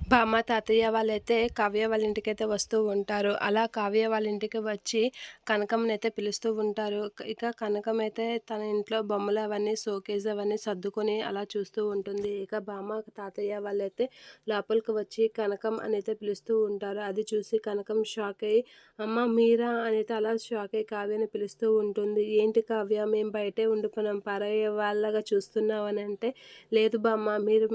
బామ్మ, తాతయ్య వాళ్ళైతే కావ్య వాళ్ళ ఇంటికైతే వస్తూ ఉంటారు. అలా కావ్య వాళ్ళ ఇంటికి వచ్చి కనకంనైతే పిలుస్తూ ఉంటారు. ఇక కనకం అయితే తన ఇంట్లో బొమ్మలు అవన్నీ షోకేస్ అవన్నీ సర్దుకొని అలా చూస్తూ ఉంటుంది. ఇక బామ్మ, తాతయ్య వాళ్ళైతే లోపలికి వచ్చి కనకం అనైతే పిలుస్తూ ఉంటారు. అది చూసి కనకం షాక్ అయ్యి, "అమ్మ మీరా?" అనైతే అలా షాక్ అయ్యి కావ్యని పిలుస్తూ ఉంటుంది. "ఏంటి కావ్య, మేము బయటే ఉండిపోయినాం, పరాయి వాళ్ళగా చూస్తున్నావు" అని అంటే, "లేదు బామ్మ,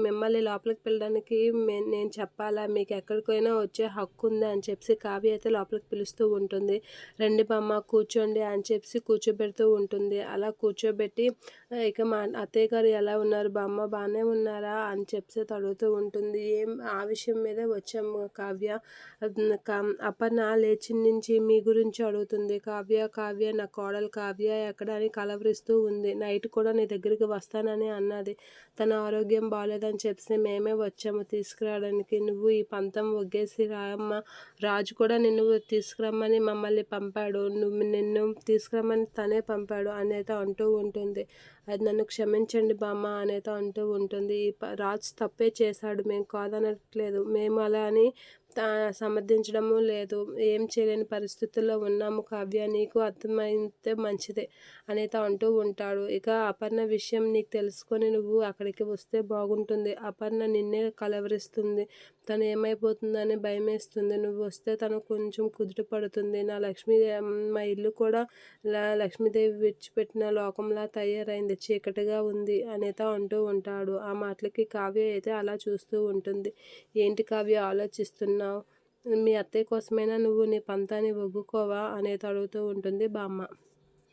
మిమ్మల్ని లోపలికి పిలవడానికి నేను చెప్పాలా? మీకు ఎక్కడికైనా వచ్చే హక్కు ఉంది" అని చెప్పేసి కావ్య అయితే లోపలికి పిలుస్తూ ఉంటుంది. "రండి బామ్మ, కూర్చోండి" అని చెప్పేసి కూర్చోబెడుతూ ఉంటుంది. అలా కూర్చోబెట్టి ఇక మా అత్తయ్య గారు ఎలా ఉన్నారు బామ్మ, బాగానే ఉన్నారా అని చెప్పేసి అడుగుతూ ఉంటుంది. ఆ విషయం మీదే వచ్చాము కావ్య. అపర్ణ లేచిన నుంచి మీ గురించి అడుగుతుంది. "కావ్య, కావ్య, నా కోడలు కావ్య ఎక్కడ" అని కలవరిస్తూ ఉంది. "నైట్ కూడా నీ దగ్గరికి వస్తానని అన్నది. తన ఆరోగ్యం బాగాలేదని చెప్పేసి మేమే వచ్చాము తీసుకురావడానికి. నువ్వు ఈ పంతం ఒగ్గేసి రామ్మా, రాజు కూడా నిన్ను తీసుకురమ్మని మమ్మల్ని పంపాడు. నిన్ను తీసుకురమ్మని తనే పంపాడు" అనేది అంటూ ఉంటుంది. "అది నన్ను క్షమించండి బామ్మ" అనేది అంటూ ఉంటుంది. రాజు తప్పే చేశాడు, మేము కాదనట్లేదు. మేము అలా అని సమర్థించడము లేదు. ఏం చేయలేని పరిస్థితుల్లో ఉన్నాము కావ్య, నీకు అర్థమైతే మంచిదే అనేది అంటూ ఉంటాడు. ఇక అపర్ణ విషయం నీకు తెలుసుకొని నువ్వు అక్కడికి వస్తే బాగుంటుంది. అపర్ణ నిన్నే కలవరిస్తుంది. తను ఏమైపోతుందని భయమేస్తుంది. నువ్వు వస్తే తను కొంచెం కుదుట పడుతుంది. మా ఇల్లు కూడా లక్ష్మీదేవి విడిచిపెట్టిన లోకంలా తయారైంది, చీకటిగా ఉంది అనేది అంటూ ఉంటాడు. ఆ మాటలకి కావ్య అయితే అలా చూస్తూ ఉంటుంది. "ఏంటి కావ్య ఆలోచిస్తున్నావు? మీ అత్తయ్య కోసమైనా నువ్వు నీ పంతాన్ని ఒగ్గుకోవా" అనేది అడుగుతూ ఉంటుంది బామ్మ.